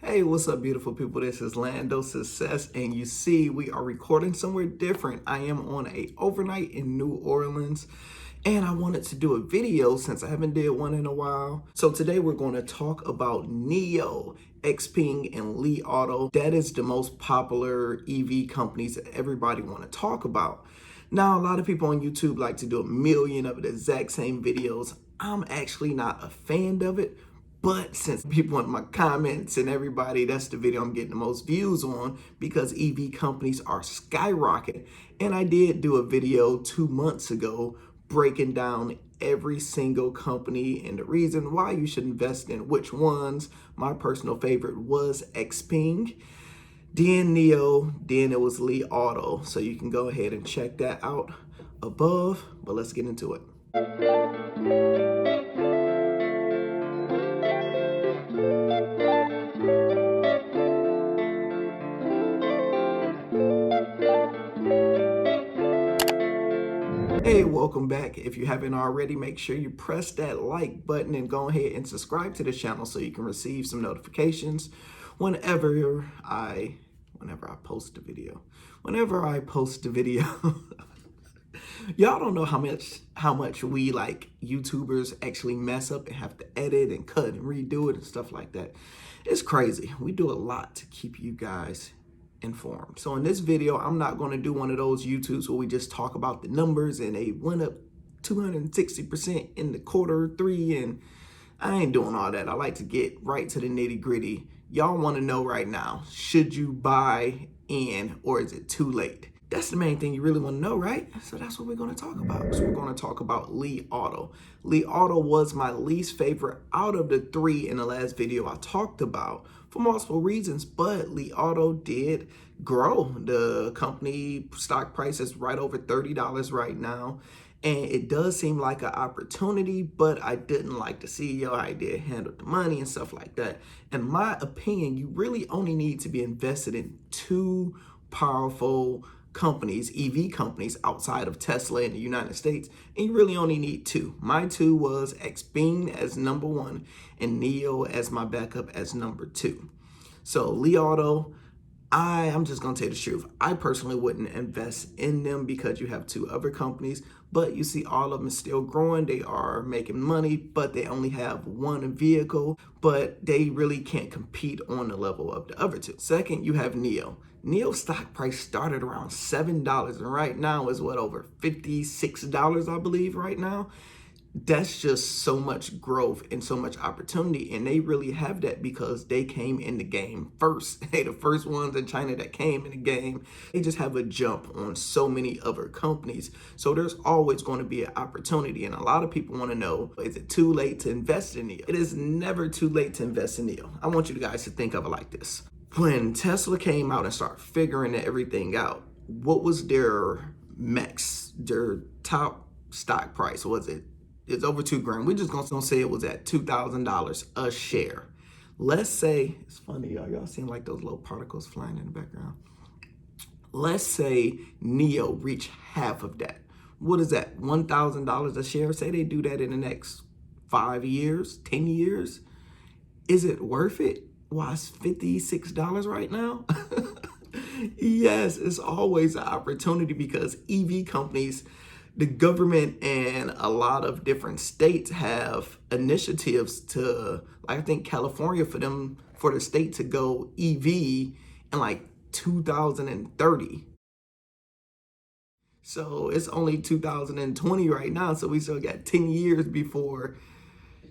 Hey, what's up, beautiful people? This is Lando Success, and you see, we are recording somewhere different. I am on a overnight in New Orleans, and I wanted to do a video since I haven't did one in a while. So today we're going to talk about NIO, Xpeng, and Li Auto. That is the most popular EV companies that everybody want to talk about. Now, a lot of people on YouTube like to do a million of the exact same videos. I'm actually not a fan of it. But since people in my comments and everybody, that's the video I'm getting the most views on because EV companies are skyrocketing. And I did do a video 2 months ago breaking down every single company and the reason why you should invest in which ones. My personal favorite was Xpeng, then NIO, then it was Li Auto. So you can go ahead and check that out above, but let's get into it. Hey, welcome back. If you haven't already, make sure you press that like button and go ahead and subscribe to the channel so you can receive some notifications whenever I post a video. Whenever I post a video. Y'all don't know how much we like YouTubers actually mess up and have to edit and cut and redo it and stuff like that. It's crazy. We do a lot to keep you guys informed. So in this video, I'm not going to do one of those YouTubes where we just talk about the numbers and they went up 260% in the quarter three, and I ain't doing all that. I like to get right to the nitty gritty. Y'all want to know right now, should you buy in or is it too late? That's the main thing you really want to know, right? So that's what we're going to talk about. So we're going to talk about Li Auto. Li Auto was my least favorite out of the three in the last video I talked about for multiple reasons, but Li Auto did grow. The company stock price is right over $30 right now. And it does seem like an opportunity, but I didn't like the CEO, how he did handle the money and stuff like that. In my opinion, you really only need to be invested in two powerful companies, EV companies outside of Tesla in the United States, and you really only need two. My two was Xpeng as number one and NIO as my backup as number two. So Li Auto, I'm just gonna tell you the truth. I personally wouldn't invest in them because you have two other companies, but you see all of them still growing. They are making money, but they only have one vehicle, but they really can't compete on the level of the other two. Second, you have NIO. NIO stock price started around $7 and right now is what, over $56, I believe right now. That's just so much growth and so much opportunity, and they really have that because they came in the game first. They the first ones in China that came in the game. They just have a jump on so many other companies, so there's always going to be an opportunity. And a lot of people want to know, is it too late to invest in NIO? It is never too late to invest in NIO. I want you guys to think of it like this. When Tesla came out and started figuring everything out, what was their max, their top stock price? Was it? It's over $2,000. We're just gonna say it was at $2,000 a share. Let's say, it's funny, y'all seeing like those little particles flying in the background. Let's say NIO reached half of that. What is that? $1,000 a share. Say they do that in the next 5 years, 10 years. Is it worth it? Why, it's $56 right now? Yes, it's always an opportunity because EV companies, the government and a lot of different states have initiatives to, like I think California, for the state to go EV in like 2030. So it's only 2020 right now. So we still got 10 years before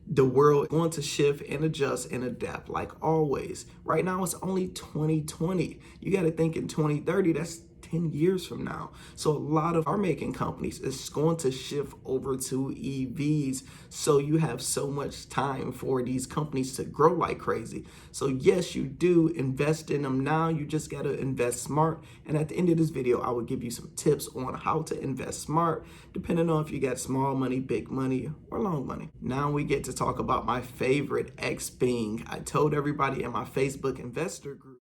the world going to shift and adjust and adapt like always. Right now, it's only 2020. You got to think in 2030, that's 10 years from now. So a lot of car making companies is going to shift over to EVs. So you have so much time for these companies to grow like crazy. So yes, you do invest in them now. You just got to invest smart. And at the end of this video, I will give you some tips on how to invest smart, depending on if you got small money, big money, or long money. Now we get to talk about my favorite, Xpeng. I told everybody in my Facebook investor group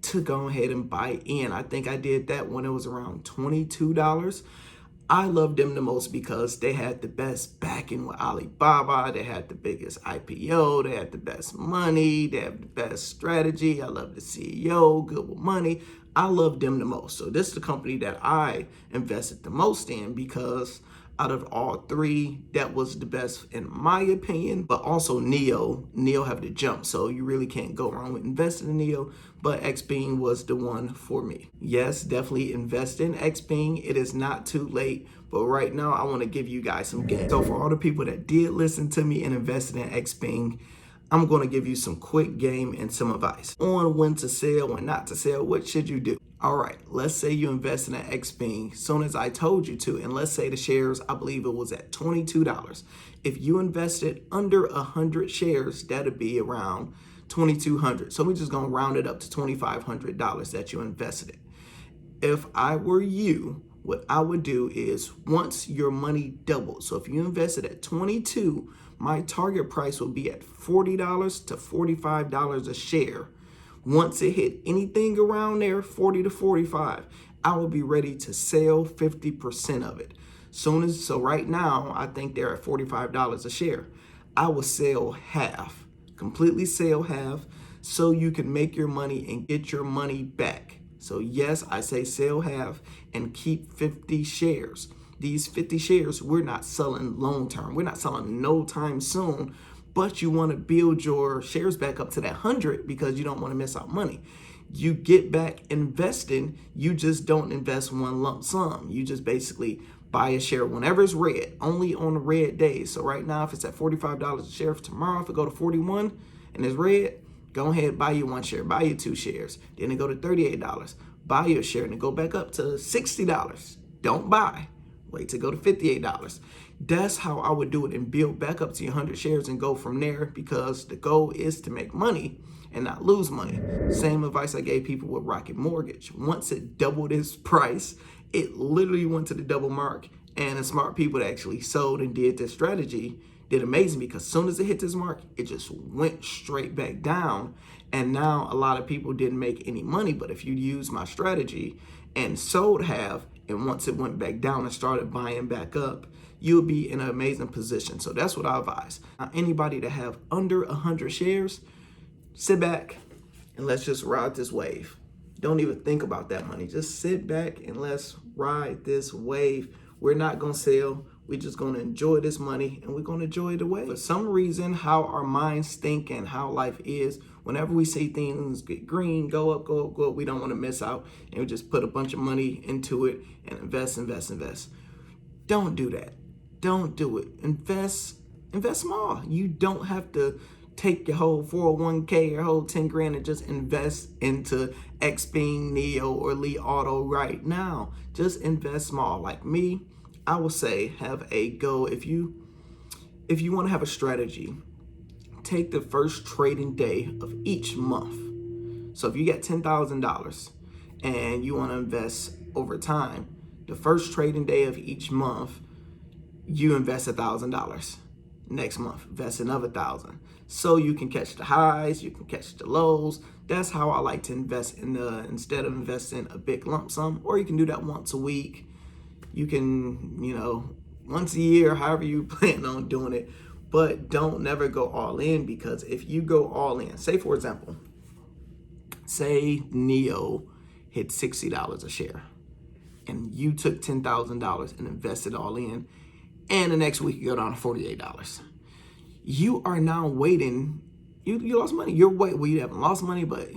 to go ahead and buy in. I think I did that when it was around $22. I love them the most because they had the best backing with Alibaba. They had the biggest IPO. They had the best money. They have the best strategy. I love the CEO, good with money. I love them the most. So this is the company that I invested the most in because out of all three, that was the best in my opinion. But also NIO have the jump, so you really can't go wrong with investing in NIO. But Xpeng was the one for me. Yes, definitely invest in Xpeng. It is not too late, but right now I want to give you guys some game. So for all the people that did listen to me and invested in Xpeng, I'm going to give you some quick game and some advice on when to sell, when not to sell. What should you do? All right, let's say you invest in an Xpeng soon as I told you to, and let's say the shares, I believe it was at $22. If you invested under 100 shares, that'd be around $2,200. So we're just gonna round it up to $2,500 that you invested in. If I were you, what I would do is once your money doubled, so if you invested at 22, my target price would be at $40 to $45 a share. Once it hit anything around there, 40 to 45, I will be ready to sell 50% of it. So right now, I think they're at $45 a share. I will sell half, completely sell half, so you can make your money and get your money back. So yes, I say sell half and keep 50 shares. These 50 shares, we're not selling long term. We're not selling no time soon, but you want to build your shares back up to that 100 because you don't want to miss out money. You get back investing, you just don't invest one lump sum. You just basically buy a share whenever it's red, only on the red days. So right now, if it's at $45 a share, for tomorrow, if it go to 41 and it's red, go ahead, buy you one share, buy you two shares. Then it go to $38, buy you a share, and it go back up to $60. Don't buy. Wait to go to $58. That's how I would do it and build back up to your 100 shares and go from there because the goal is to make money and not lose money. Same advice I gave people with Rocket Mortgage. Once it doubled its price, it literally went to the double mark, and the smart people that actually sold and did this strategy did amazing because as soon as it hit this mark, it just went straight back down. And now a lot of people didn't make any money, but if you use my strategy and sold half, and once it went back down and started buying back up, you'll be in an amazing position. So that's what I advise. Now, anybody that have under 100 shares, sit back and let's just ride this wave. Don't even think about that money. Just sit back and let's ride this wave. We're not gonna sell. We're just gonna enjoy this money and we're gonna enjoy the wave. For some reason, how our minds think and how life is, whenever we see things get green, go up, go up, go up, we don't wanna miss out and we just put a bunch of money into it and invest. Don't do that. Don't do it. Invest small. You don't have to take your whole 401k, your whole 10 grand and just invest into Xpeng, NIO, or Li Auto right now. Just invest small. Like me, I would say have a goal. If you want to have a strategy, take the first trading day of each month. So if you got $10,000 and you want to invest over time, the first trading day of each month, you invest $1,000. Next month, invest another 1,000. So you can catch the highs, you can catch the lows. That's how I like to invest instead of investing a big lump sum, or you can do that once a week. You can, once a year, however you plan on doing it, but don't never go all in because if you go all in, say for example, say NIO hit $60 a share and you took $10,000 and invested all in, and the next week you go down to $48. You are now waiting. You lost money. You haven't lost money, but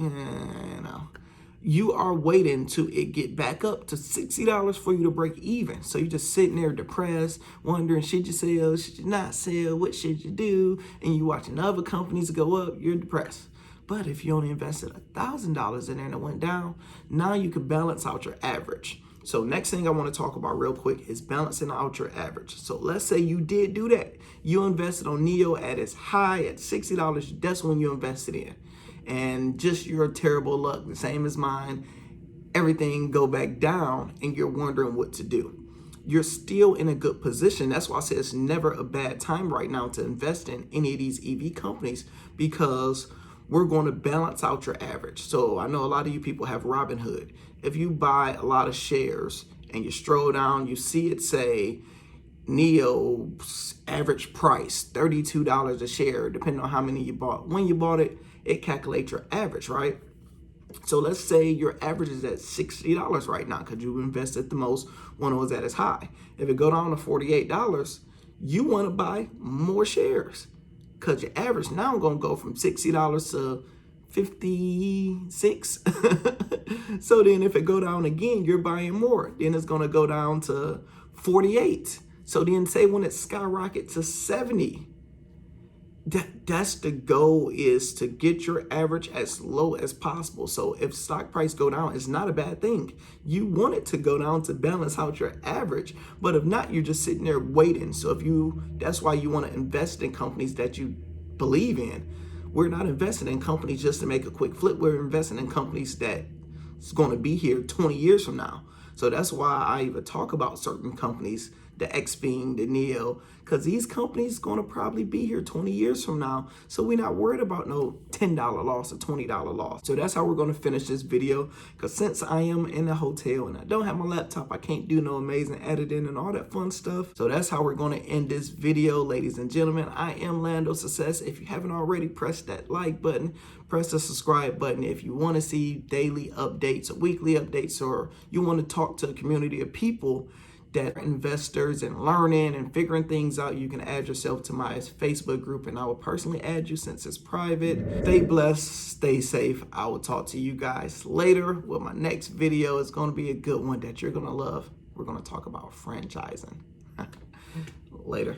you are waiting to it get back up to $60 for you to break even. So you're just sitting there depressed, wondering, should you sell? Should you not sell? What should you do? And you watching other companies go up, you're depressed. But if you only invested $1,000 in there and it went down, now you can balance out your average. So next thing I want to talk about real quick is balancing out your average. So let's say you did do that. You invested on NIO at its high at $60. That's when you invested in. And just your terrible luck, the same as mine, everything go back down and you're wondering what to do. You're still in a good position. That's why I say it's never a bad time right now to invest in any of these EV companies because we're going to balance out your average. So I know a lot of you people have Robinhood. If you buy a lot of shares and you stroll down, you see it say NIO's average price, $32 a share, depending on how many you bought. When you bought it, it calculates your average, right? So let's say your average is at $60 right now because you invested the most when it was at its high. If it go down to $48, you want to buy more shares because your average now going to go from $60 to 56. So then if it go down again, you're buying more. Then it's going to go down to 48. So then say when it skyrockets to 70, that's the goal, is to get your average as low as possible. So if stock price go down, it's not a bad thing. You want it to go down to balance out your average, but if not, you're just sitting there waiting. So that's why you want to invest in companies that you believe in. We're not investing in companies just to make a quick flip. We're investing in companies that's going to be here 20 years from now. So that's why I even talk about certain companies, the Xpeng, the NIO, because these companies going to probably be here 20 years from now. So we're not worried about no $10 loss or $20 loss. So that's how we're going to finish this video, because since I am in a hotel and I don't have my laptop, I can't do no amazing editing and all that fun stuff. So that's how we're going to end this video, ladies and gentlemen. I am Lando Success. If you haven't already, press that like button, press the subscribe button. If you want to see daily updates or weekly updates, or you want to talk to a community of people that are investors and learning and figuring things out, you can add yourself to my Facebook group, and I will personally add you since it's private. Stay blessed, stay safe. I will talk to you guys later with my next video. It's going to be a good one that you're going to love. We're going to talk about franchising. Later.